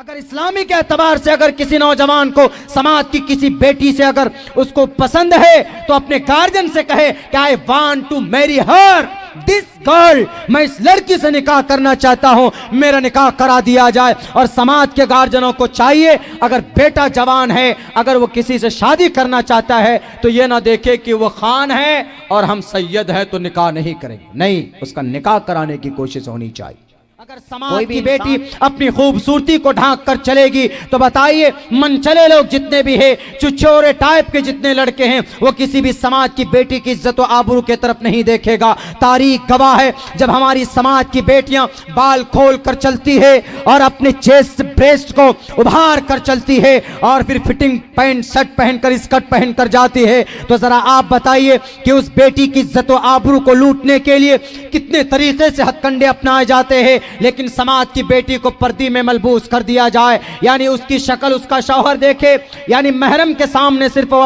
अगर इस्लामी के एतबार से अगर किसी नौजवान को समाज की किसी बेटी से अगर उसको पसंद है तो अपने गार्जियन से कहे कि I want to marry her this girl, मैं इस लड़की से निकाह करना चाहता हूं, मेरा निकाह करा दिया जाए। और समाज के गार्जियनों को चाहिए अगर बेटा जवान है, अगर वो किसी से शादी करना चाहता है तो ये ना देखे कि वो खान है और हम सैयद है तो निकाह नहीं करेंगे, नहीं, उसका निकाह कराने की कोशिश होनी चाहिए। अगर समाज की बेटी अपनी खूबसूरती को ढांक कर चलेगी तो बताइए मनचले लोग जितने भी हैं, चुचोरे टाइप के जितने लड़के हैं, वो किसी भी समाज की बेटी की इज्जत व आबरू के तरफ नहीं देखेगा। तारीख गवाह है, जब हमारी समाज की बेटियां बाल खोल कर चलती है और अपने चेस्ट ब्रेस्ट को उभार कर चलती है और फिर फिटिंग पैंट शर्ट पहनकर स्कर्ट पहनकर जाती है, तो जरा आप बताइए कि उस बेटी की इज्जत व आबरू को लूटने के लिए कितने तरीके से हथकंडे अपनाए जाते हैं। लेकिन समाज की बेटी को पर्दे में मलबूस कर दिया जाए, यानी उसकी शक्ल उसका शौहर देखे, यानी महरम के सामने सिर्फ वो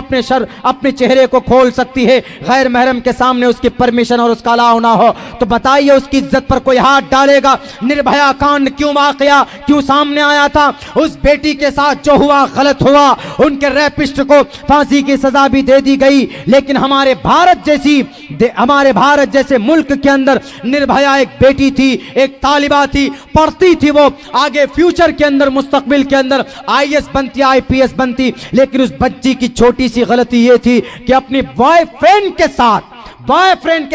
अपने चेहरे को खोल सकती है, गैर महरम के सामने उसकी परमिशन और उसका अलाउ ना हो। तो बताइए उसकी इज्जत पर कोई हाथ डालेगा? निर्भया कांड क्यों वाकया क्यों सामने आया था? उस बेटी के साथ जो हुआ गलत हुआ, उनके रैपिस्ट को फांसी की सजा भी दे दी गई। लेकिन हमारे भारत जैसे मुल्क के अंदर निर्भया एक बेटी थी, एक तालिबा थी, पढ़ती थी, वो आगे फ्यूचर के अंदर मुस्तकबिल के अंदर आईएएस बनती, आईपीएस बनती। लेकिन उस बच्ची की छोटी सी गलती ये थी कि अपनी बॉयफ्रेंड के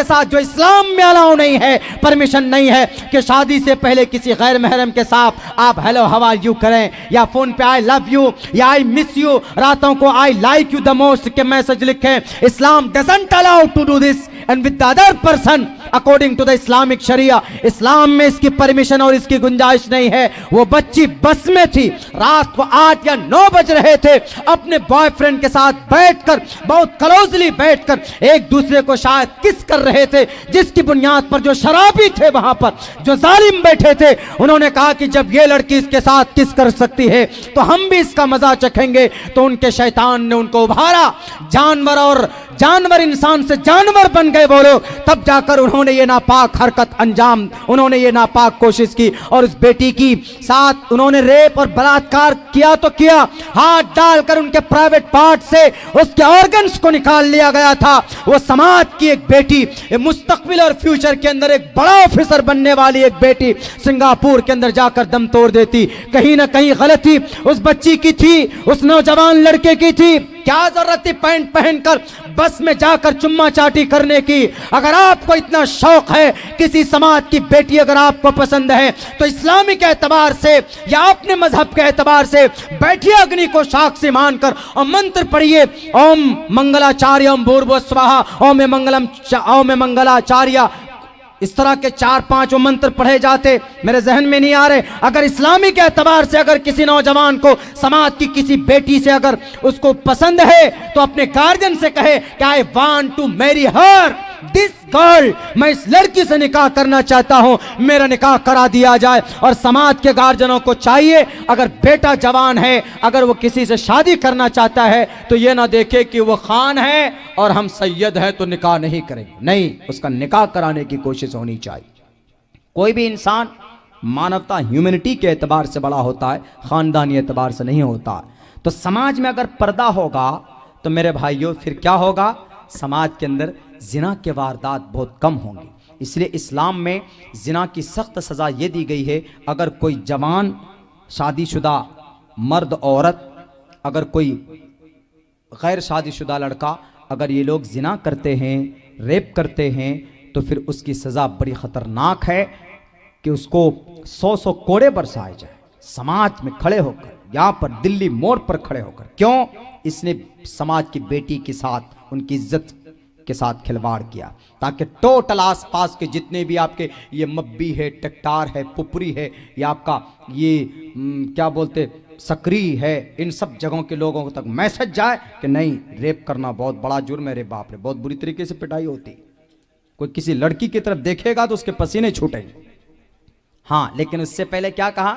साथ जो इस्लाम में अलाउ नहीं है, परमिशन नहीं है कि शादी से पहले किसी गैर महरम के साथ आप हेलो हाउ आर यू करें, या फोन पे आई लव यू या आई मिस यू, रातों को I like you the most के मैसेज लिखें। Islam doesn't allow to do this and with the other person according to the Islamic sharia. Islam में इसकी परमिशन और इसकी गुंजाइश नहीं है। वो बच्ची बस में थी, रात को 8 या 9 बज रहे थे, अपने बॉयफ्रेंड के साथ बैठकर, बहुत क्लोजली बैठकर एक दूसरे को शायद किस कर रहे थे, जिसकी बुनियाद पर जो शराबी थे वहां पर जो जालिम बैठे थे, उन्होंने कहा कि जब ये लड़की इसके साथ किस कर सकती है तो हम भी इसका मजा चखेंगे। तो उनके शैतान ने उनको उभारा, जानवर इंसान से जानवर बन गए वो लोग। तब जाकर उन्होंने ये नापाक हरकत अंजाम, उन्होंने ये नापाक कोशिश की और उस बेटी की साथ उन्होंने रेप और बलात्कार किया तो किया, हाथ डालकर उनके प्राइवेट पार्ट से उसके ऑर्गन्स को निकाल लिया गया था। वो समाज की एक बेटी, मुस्तकबिल और फ्यूचर के अंदर एक बड़ा ऑफिसर बनने वाली एक बेटी सिंगापुर के अंदर जाकर दम तोड़ देती। कहीं ना कहीं गलती उस बच्ची की थी, उस नौजवान लड़के की थी। क्या जरूरत थी पैंट पहनकर बस में जाकर चुम्मा चाटी करने की? अगर आपको इतना शौक है, किसी समाज की बेटी अगर आपको पसंद है, तो इस्लामी के एतबार से या अपने मजहब के एतबार से बैठिए अग्नि को साक्षी मानकर और मंत्र पढ़िए, ओम मंगलाचार्यम भूर्भुवः स्वाहा, ओम मंगलाचार्य। इस तरह के 4-5 मंत्र पढ़े जाते, मेरे जहन में नहीं आ रहे। अगर इस्लामी के एतबार से अगर किसी नौजवान को समाज की किसी बेटी से अगर उसको पसंद है तो अपने गार्जियन से कहे कि I want to marry her this girl, मैं इस लड़की से निकाह करना चाहता हूं, मेरा निकाह करा दिया जाए। और समाज के गार्जियनों को चाहिए अगर बेटा जवान है, अगर वो किसी से शादी करना चाहता है तो ये ना देखे कि वो खान है और हम सैयद है तो निकाह नहीं करेंगे, नहीं, उसका निकाह कराने की कोशिश होनी चाहिए। कोई भी इंसान मानवता ह्यूमैनिटी के एतबार से बड़ा होता है, खानदानी एतबार से नहीं होता। तो समाज में अगर पर्दा होगा तो मेरे भाइयों फिर क्या होगा? समाज के अंदर जिना के वारदात बहुत कम होंगे। इसलिए इस्लाम में जिना की सख्त सज़ा ये दी गई है, अगर कोई जवान शादीशुदा मर्द औरत, अगर कोई गैर शादीशुदा लड़का, अगर ये लोग जिना करते हैं, रेप करते हैं, तो फिर उसकी सज़ा बड़ी ख़तरनाक है कि उसको 100 कोड़े बरसाए जाए समाज में खड़े होकर, यहाँ पर दिल्ली मोड़ पर खड़े होकर। क्यों? इसने समाज की बेटी के साथ, उनकी इज्जत के साथ खिलवाड़ किया, ताकि टोटल आसपास के जितने भी आपके ये मब्बी है, टकटार है, पुपरी है, या आपका ये क्या बोलते सकरी है, इन सब जगहों के लोगों तक मैसेज जाए कि नहीं, रेप करना बहुत बड़ा जुर्म है रे बाप रे, बहुत बुरी तरीके से पिटाई होती। कोई किसी लड़की की तरफ देखेगा तो उसके पसीने छूटेंगे। हाँ, लेकिन उससे पहले क्या कहा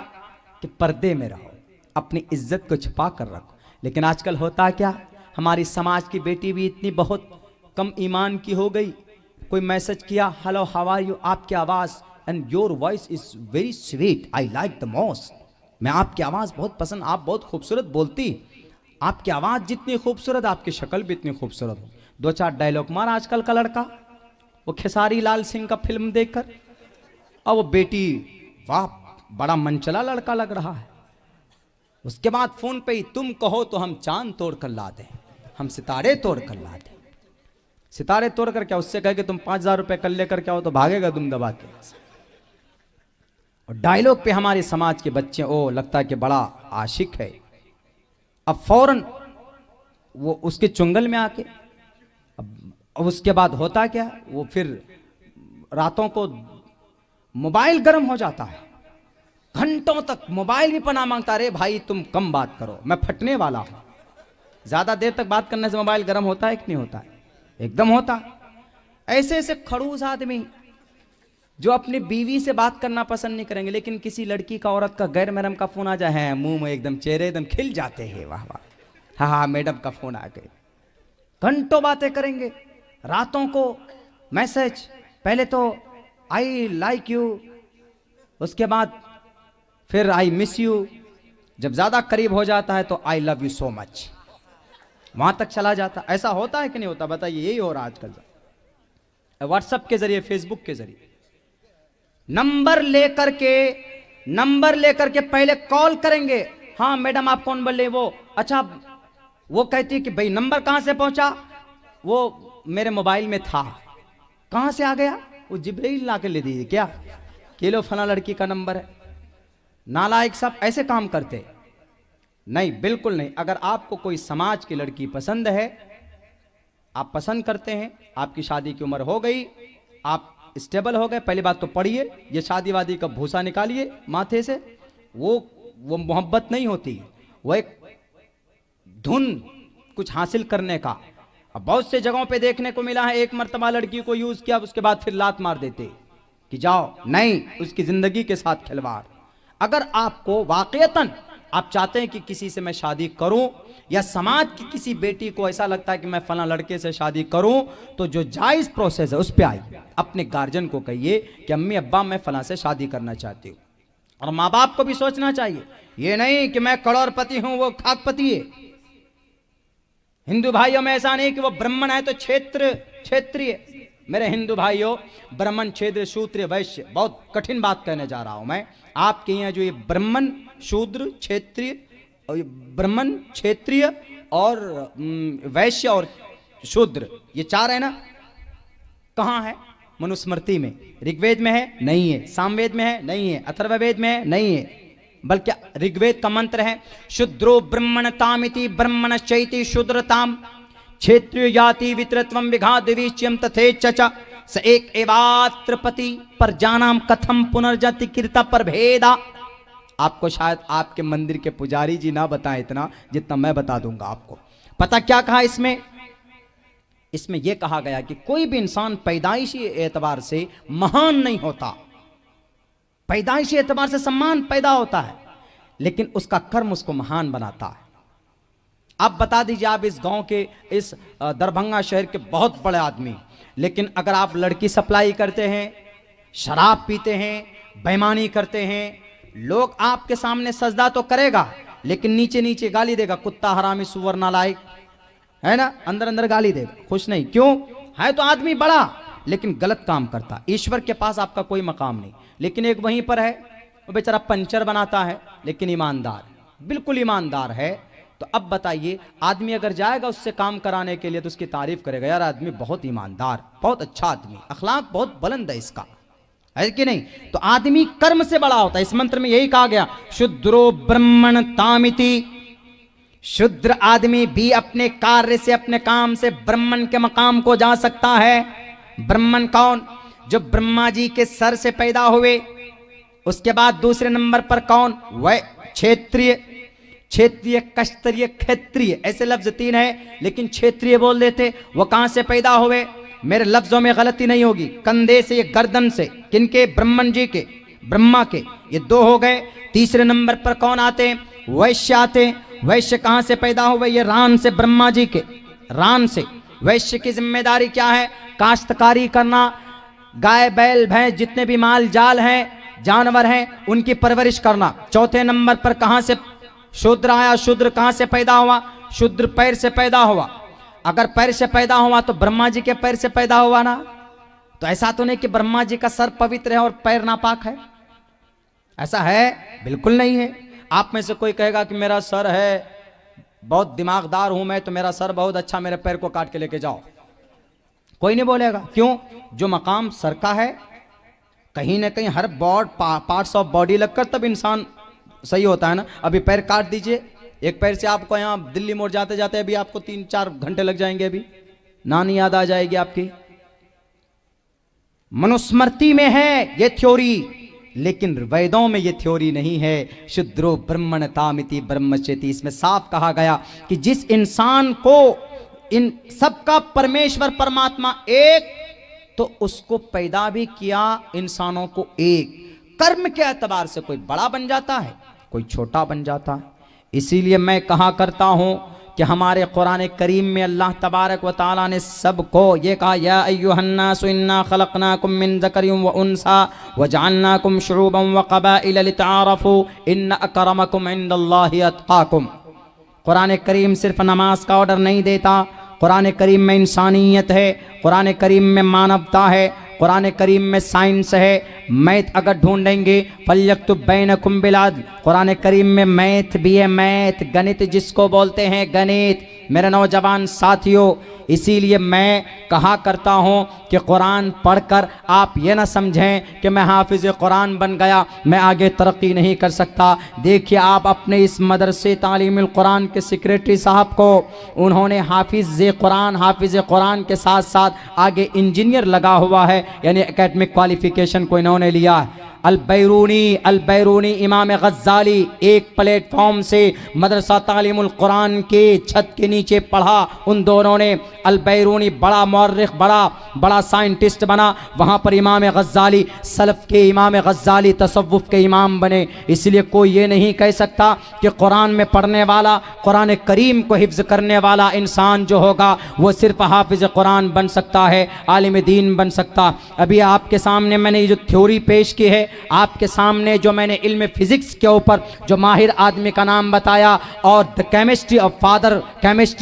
कि पर्दे में रहो, अपनी इज्जत को छुपा कर रखो। लेकिन आजकल होता क्या, हमारी समाज की बेटी भी इतनी बहुत कम ईमान की हो गई। कोई मैसेज किया, हेलो हाउ आर यू, आपकी आवाज़ and your voice is very sweet, I like the most, मैं आपकी आवाज़ बहुत पसंद, आप बहुत खूबसूरत बोलती, आपकी आवाज़ जितनी खूबसूरत आपकी शक्ल भी इतनी खूबसूरत हो। 2-4 डायलॉग मार आजकल का लड़का, वो खेसारी लाल सिंह का फिल्म देखकर, और वो बेटी वाह बड़ा मनचला लड़का लग रहा है। उसके बाद फोन पे ही तुम कहो तो हम चांद तोड़ कर ला दें, हम सितारे तोड़ कर ला दें। सितारे तोड़ कर क्या, उससे कह के तुम 5000 रुपए कर लेकर क्या हो तो भागेगा तुम दबा के। और डायलॉग पे हमारे समाज के बच्चे ओ लगता है कि बड़ा आशिक है, अब फौरन वो उसके चुंगल में आके, अब उसके बाद होता क्या, वो फिर रातों को मोबाइल गर्म हो जाता है, घंटों तक मोबाइल भी पना मांगता। अरे भाई तुम कम बात करो, मैं फटने वाला हूं। ज्यादा देर तक बात करने से मोबाइल गर्म होता है कि नहीं होता है? एकदम होता। ऐसे ऐसे खड़ूस आदमी जो अपनी बीवी से बात करना पसंद नहीं करेंगे, लेकिन किसी लड़की का औरत का गैर महरम का फोन आ जाए है मुंह में एकदम चेहरे एकदम खिल जाते हैं, वाह वाह, हाँ हाँ मैडम का फोन आ गए। घंटों बातें करेंगे, रातों को मैसेज, पहले तो आई लाइक यू, उसके बाद फिर आई मिस यू, जब ज्यादा करीब हो जाता है तो I love you so much, वहां तक चला जाता। ऐसा होता है कि नहीं होता? बताइए, यही हो रहा आजकल व्हाट्सएप के जरिए, फेसबुक के जरिए। नंबर लेकर के पहले कॉल करेंगे, हाँ मैडम आप कौन बोल रहे? वो अच्छा, वो कहती है कि भाई नंबर कहां से पहुंचा? वो मेरे मोबाइल में था। कहां से आ गया? वो जिब्रील ला के ले दीजिए क्या, किलो फला लड़की का नंबर है। नालायक सब ऐसे काम करते नहीं, बिल्कुल नहीं। अगर आपको कोई समाज की लड़की पसंद है, आप पसंद करते हैं, आपकी शादी की उम्र हो गई, आप स्टेबल हो गए, पहली बात तो पढ़िए, ये शादी वादी का भूसा निकालिए माथे से। वो मोहब्बत नहीं होती, वो एक धुन कुछ हासिल करने का। अब बहुत से जगहों पे देखने को मिला है, एक मर्तबा लड़की को यूज किया, उसके बाद फिर लात मार देते कि जाओ, नहीं, उसकी जिंदगी के साथ खिलवाड़। अगर आपको वाकईतन आप चाहते हैं कि किसी से मैं शादी करूं, या समाज की किसी बेटी को ऐसा लगता है कि मैं फला लड़के से शादी करूं, तो जो जायज प्रोसेस है उस पे आइए, अपने गार्जियन को कहिए कि अम्मी अब्बा मैं फला से शादी करना चाहती हूं। और माँ बाप को भी सोचना चाहिए, ये नहीं कि मैं करोड़पति हूं वो खाकपति है। हिंदू भाइयों में ऐसा नहीं कि वो ब्राह्मण है तो क्षेत्रीय। मेरे हिंदू भाइयों, ब्राह्मण, क्षत्रिय, शूद्र, वैश्य, बहुत कठिन बात कहने जा रहा हूं मैं आपके यहाँ। जो ये ब्राह्मण, शूद्र, क्षेत्रीय, ब्राह्मण, क्षेत्रीय और वैश्य और शूद्र, ये 4 है ना, कहाँ है? मनुस्मृति में। ऋग्वेद में है? नहीं है। सामवेद में है? नहीं है। अथर्ववेद में है? नहीं है। बल्कि ऋग्वेद का मंत्र है शूद्रो ब्रह्मणतामिति ब्रह्मणश्चैति शूद्रताम क्षेत्रीय जाति वितरत्वम विघाद्विच्यम तथेच्च स एक एवात्र पति पर जानाम कथम पुनर्जाति कृता पर भेदा। आपको शायद आपके मंदिर के पुजारी जी ना बताएं इतना जितना मैं बता दूंगा आपको। पता क्या कहा इसमें? इसमें यह कहा गया कि कोई भी इंसान पैदाइशी एतबार से महान नहीं होता, पैदाइशी एतबार से सम्मान पैदा होता है, लेकिन उसका कर्म उसको महान बनाता है। आप बता दीजिए, आप इस गांव के, इस दरभंगा शहर के बहुत बड़े आदमी, लेकिन अगर आप लड़की सप्लाई करते हैं, शराब पीते हैं, बेईमानी करते हैं, लोग आपके सामने सजदा तो करेगा लेकिन नीचे नीचे गाली देगा, कुत्ता, हरामी, सुअर, नालायक, है ना, अंदर अंदर गाली देगा, खुश नहीं। क्यों? है तो आदमी बड़ा लेकिन गलत काम करता। ईश्वर के पास आपका कोई मकाम नहीं। लेकिन एक वहीं पर है, वो बेचारा पंचर बनाता है लेकिन ईमानदार, बिल्कुल ईमानदार है। तो अब बताइए, आदमी अगर जाएगा उससे काम कराने के लिए तो उसकी तारीफ करेगा, यार आदमी बहुत ईमानदार, बहुत अच्छा आदमी, अखलाक बहुत बुलंद है इसका, है कि नहीं? तो आदमी कर्म से बड़ा होता है। इस मंत्र में यही कहा गया शूद्रो ब्रह्मणतामिति, शूद्र आदमी भी अपने कार्य से, अपने काम से ब्राह्मण के मकाम को जा सकता है। ब्राह्मण कौन? जो ब्रह्मा जी के सर से पैदा हुए। उसके बाद दूसरे नंबर पर कौन? वह क्षेत्रीय, क्षेत्रीय, कस्तरीय, क्षेत्रीय, ऐसे लफ्ज 3 है लेकिन क्षेत्रीय बोल देते। वो कहां से पैदा हुए? मेरे लफ्जों में गलती नहीं होगी, कंधे से, ये गर्दन से। किनके? ब्रह्मन जी के, ब्रह्मा के। ये 2 हो गए। तीसरे नंबर पर कौन आते हैं? वैश्य आते हैं। वैश्य कहां से पैदा हुए? ये रान से, ब्रह्मा जी के रान से। वैश्य की जिम्मेदारी क्या है? काश्तकारी करना, गाय बैल भैंस जितने भी माल जाल हैं जानवर हैं, उनकी परवरिश करना। चौथे नंबर पर कहां से शूद्र आया? शूद्र कहां से पैदा हुआ? शूद्र पैर से पैदा हुआ। अगर पैर से पैदा हुआ तो ब्रह्मा जी के पैर से पैदा हुआ ना। तो ऐसा तो नहीं कि ब्रह्मा जी का सर पवित्र है और पैर नापाक है, ऐसा है? बिल्कुल नहीं है। आप में से कोई कहेगा कि मेरा सर है, बहुत दिमागदार हूं मैं, तो मेरा सर बहुत अच्छा, मेरे पैर को काट के लेके जाओ। कोई नहीं बोलेगा। क्यों? जो मकाम सर का है, कहीं ना कहीं हर पार्ट्स ऑफ बॉडी लगकर तब इंसान सही होता है ना। अभी पैर काट दीजिए, एक पैर से आपको यहाँ दिल्ली मोड़ जाते जाते अभी आपको 3-4 घंटे लग जाएंगे, अभी नानी याद आ जाएगी आपकी। मनुस्मृति में है ये थ्योरी, लेकिन वेदों में ये थ्योरी नहीं है। शुद्रो ब्रह्मणतामिति ब्रह्मचेति, इसमें साफ कहा गया कि जिस इंसान को इन सबका परमेश्वर परमात्मा एक, तो उसको पैदा भी किया इंसानों को एक। कर्म के एतबार से कोई बड़ा बन जाता है, कोई छोटा बन जाता है। इसीलिए मैं कहा करता हूं कि हमारे कुरान करीम में अल्लाह तबारक व तआला ने सबको ये कहा, या अय्युहन्नासु इन्ना खलक़नाकुम मिन ज़करिन व उन्सा व जअलनाकुम शुऊबन व क़बाइल लितआरफ़ू इन्न अक्रमकुम इंदल्लाहि अत्क़ाकुम। कुरान करीम सिर्फ नमाज का ऑर्डर नहीं देता, कुरान करीम में इंसानियत है, कुरान करीम में मानवता है, कुरान करीम में साइंस है। मैथ अगर ढूंढेंगे फल्यक्तुब बैनकुम बिलअदल, कुरान करीम में मैथ भी है, मैथ गणित जिसको बोलते हैं गणित। मेरे नौजवान साथियों, इसीलिए मैं कहा करता हूँ कि कुरान पढ़कर आप ये ना समझें कि मैं हाफिज़ कुरान बन गया, मैं आगे तरक्की नहीं कर सकता। देखिए आप अपने इस मदरसे तालीमुल कुरान के सेक्रेटरी साहब को, उन्होंने हाफिज़ कुरान के साथ साथ आगे इंजीनियर लगा हुआ है, यानी एकेडमिक क्वालिफिकेशन को इन्होंने लिया है। अल बैरूनी इमाम गज़्ज़ाली एक प्लेटफॉर्म से मदरसा तालीमुल कुरान के छत के नीचे पढ़ा। उन दोनों ने, अल बैरूनी बड़ा मौर्रिख, बड़ा साइंटिस्ट बना, वहाँ पर इमाम गज़्ज़ाली सलफ़ के इमाम गज़्ज़ाली तसव्वुफ़ के इमाम बने। इसलिए कोई ये नहीं कह सकता कि कुरान में पढ़ने वाला, कुरान करीम को हिफ्ज़ करने वाला इंसान जो होगा वो सिर्फ हाफिज़ कुरान बन सकता है, आलिम दीन बन सकता। अभी आपके सामने मैंने ये जो थ्योरी पेश की है, आपके सामने जो मैंने इल्म फिजिक्स के ऊपर जो माहिर आदमी का नाम बताया और द केमिस्ट्री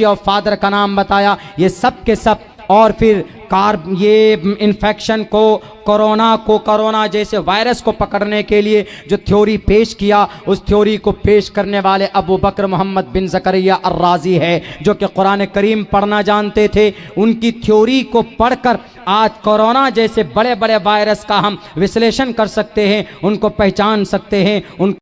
ऑफ फादर का नाम बताया, ये सब के सब, और फिर ये इन्फेक्शन को, कोरोना जैसे वायरस को पकड़ने के लिए जो थ्योरी पेश किया, उस थ्योरी को पेश करने वाले अबू बकर मोहम्मद बिन ज़करिया अर्राज़ी है, जो कि कुरान करीम पढ़ना जानते थे। उनकी थ्योरी को पढ़कर आज कोरोना जैसे बड़े बड़े वायरस का हम विश्लेषण कर सकते हैं, उनको पहचान सकते हैं। उन